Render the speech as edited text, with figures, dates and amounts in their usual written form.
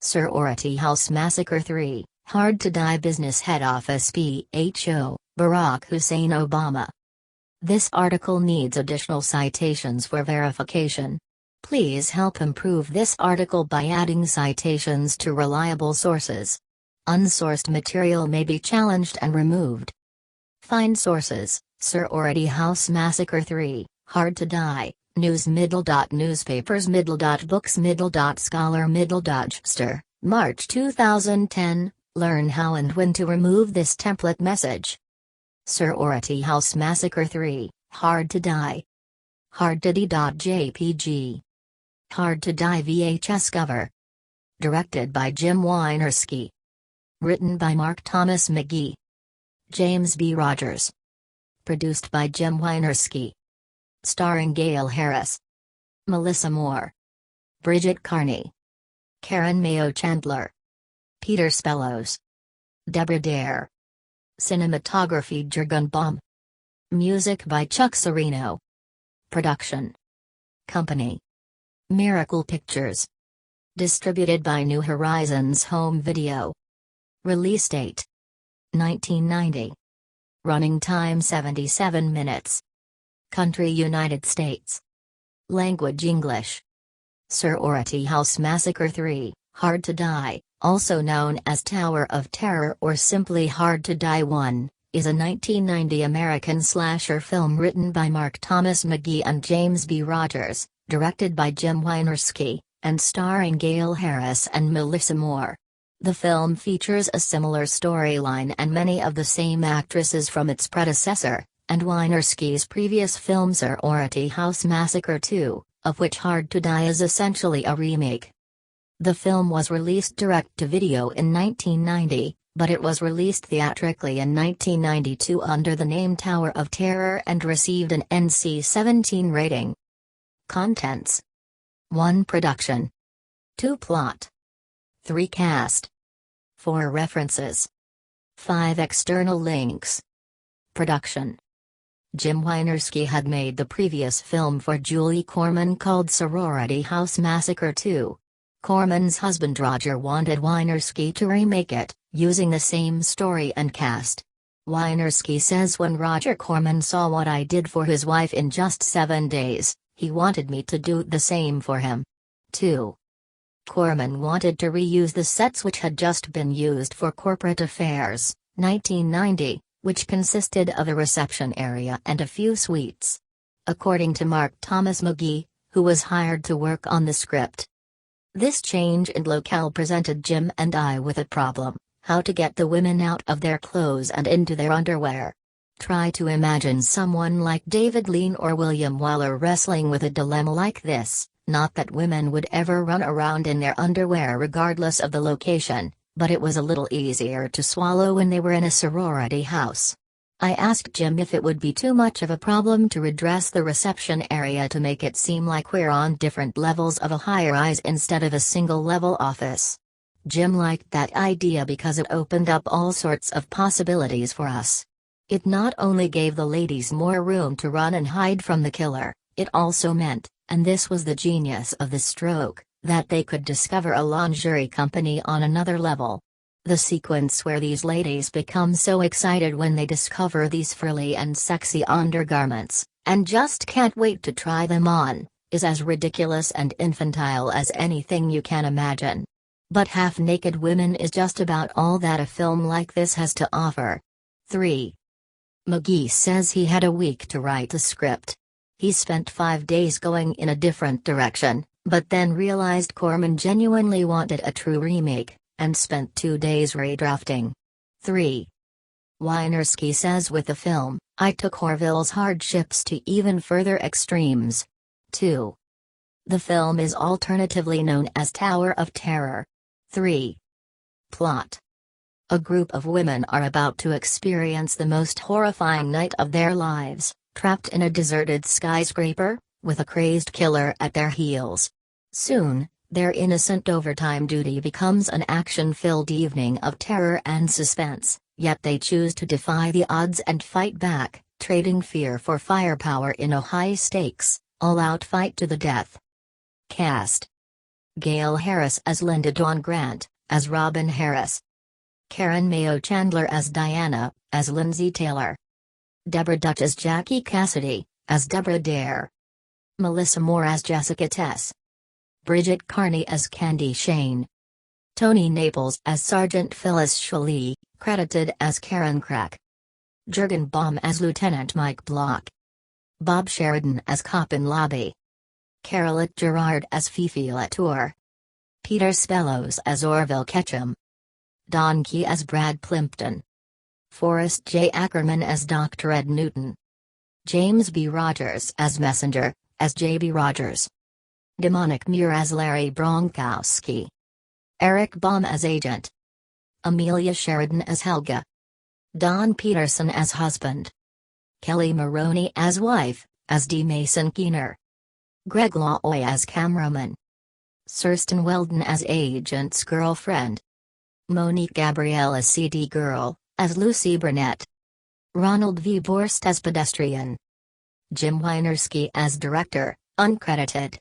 Sorority House Massacre 3, Hard to Die Business Head Office bho. Barack Hussein Obama. This article needs additional citations for verification. Please help improve this article by adding citations to reliable sources. Unsourced material may be challenged and removed. Find sources: Sorority House Massacre 3, Hard to Die, News Middle. Newspapers Middle. Books Middle. Scholar Middle. Jster, March 2010. Learn how and when to remove this template message. Sorority House Massacre 3, Hard to Die. Hardtodie.jpg. Hard to Die VHS cover. Directed by Jim Wynorski. Written by Mark Thomas McGee. James B. Rogers. Produced by Jim Wynorski. Starring Gail Harris, Melissa Moore, Bridget Carney, Karen Mayo Chandler, Peter Spellows, Deborah Dare. Cinematography Jurgen Baum. Music by Chuck Serino. Production Company Miracle Pictures. Distributed by New Horizons Home Video. Release date 1990. Running time 77 minutes. Country United States. Language English. Sorority House Massacre 3, Hard to Die, also known as Tower of Terror or simply Hard to Die 1, is a 1990 American slasher film written by Mark Thomas McGee and James B. Rogers, directed by Jim Wynorski, and starring Gail Harris and Melissa Moore. The film features a similar storyline and many of the same actresses from its predecessor, and Wynorski's previous film Sorority House Massacre 2, of which Hard to Die is essentially a remake. The film was released direct-to-video in 1990, but it was released theatrically in 1992 under the name Tower of Terror and received an NC-17 rating. Contents: 1 production, 2 plot, 3 cast, 4 references, 5 external links. Production: Jim Wynorski had made the previous film for Julie Corman called Sorority House Massacre 2. Corman's husband Roger wanted Wynorski to remake it, using the same story and cast. Wynorski says, when Roger Corman saw what I did for his wife in just 7 days, he wanted me to do the same for him. 2. Corman wanted to reuse the sets which had just been used for Corporate Affairs, 1990, which consisted of a reception area and a few suites. According to Mark Thomas McGee, who was hired to work on the script. This change in locale presented Jim and I with a problem: how to get the women out of their clothes and into their underwear. Try to imagine someone like David Lean or William Wyler wrestling with a dilemma like this. Not that women would ever run around in their underwear regardless of the location, but it was a little easier to swallow when they were in a sorority house. I asked Jim if it would be too much of a problem to redress the reception area to make it seem like we're on different levels of a high-rise instead of a single-level office. Jim liked that idea because it opened up all sorts of possibilities for us. It not only gave the ladies more room to run and hide from the killer, it also meant, and this was the genius of the stroke, that they could discover a lingerie company on another level. The sequence where these ladies become so excited when they discover these frilly and sexy undergarments, and just can't wait to try them on, is as ridiculous and infantile as anything you can imagine. But half-naked women is just about all that a film like this has to offer. 3. McGee says he had a week to write a script. He spent 5 days going in a different direction, but then realized Corman genuinely wanted a true remake, and spent 2 days redrafting. 3. Wynorski says, with the film, I took Orville's hardships to even further extremes. 2. The film is alternatively known as Tower of Terror. 3. Plot: a group of women are about to experience the most horrifying night of their lives, trapped in a deserted skyscraper, with a crazed killer at their heels. Soon, their innocent overtime duty becomes an action-filled evening of terror and suspense, yet they choose to defy the odds and fight back, trading fear for firepower in a high-stakes, all-out fight to the death. Cast: Gail Harris as Linda Dawn Grant, as Robin Harris. Karen Mayo Chandler as Diana, as Lindsay Taylor. Deborah Dutch as Jackie Cassidy, as Deborah Dare. Melissa Moore as Jessica Tess. Bridget Carney as Candy Shane. Tony Naples as Sergeant Phyllis Sholey, credited as Karen Crack. Jurgen Baum as Lieutenant Mike Block. Bob Sheridan as Cop in Lobby. Carolette Gerard as Fifi Latour. Peter Spellows as Orville Ketchum. Don Key as Brad Plimpton. Forrest J. Ackerman as Dr. Ed Newton. James B. Rogers as Messenger, as J.B. Rogers. Demonic Muir as Larry Bronkowski. Eric Baum as Agent. Amelia Sheridan as Helga. Don Peterson as Husband. Kelly Maroney as Wife, as D. Mason Keener. Greg Loy as Cameraman. Kirsten Weldon as Agent's Girlfriend. Monique Gabrielle as CD Girl, as Lucy Burnett. Ronald V. Borst as Pedestrian. Jim Wynorski as Director, uncredited.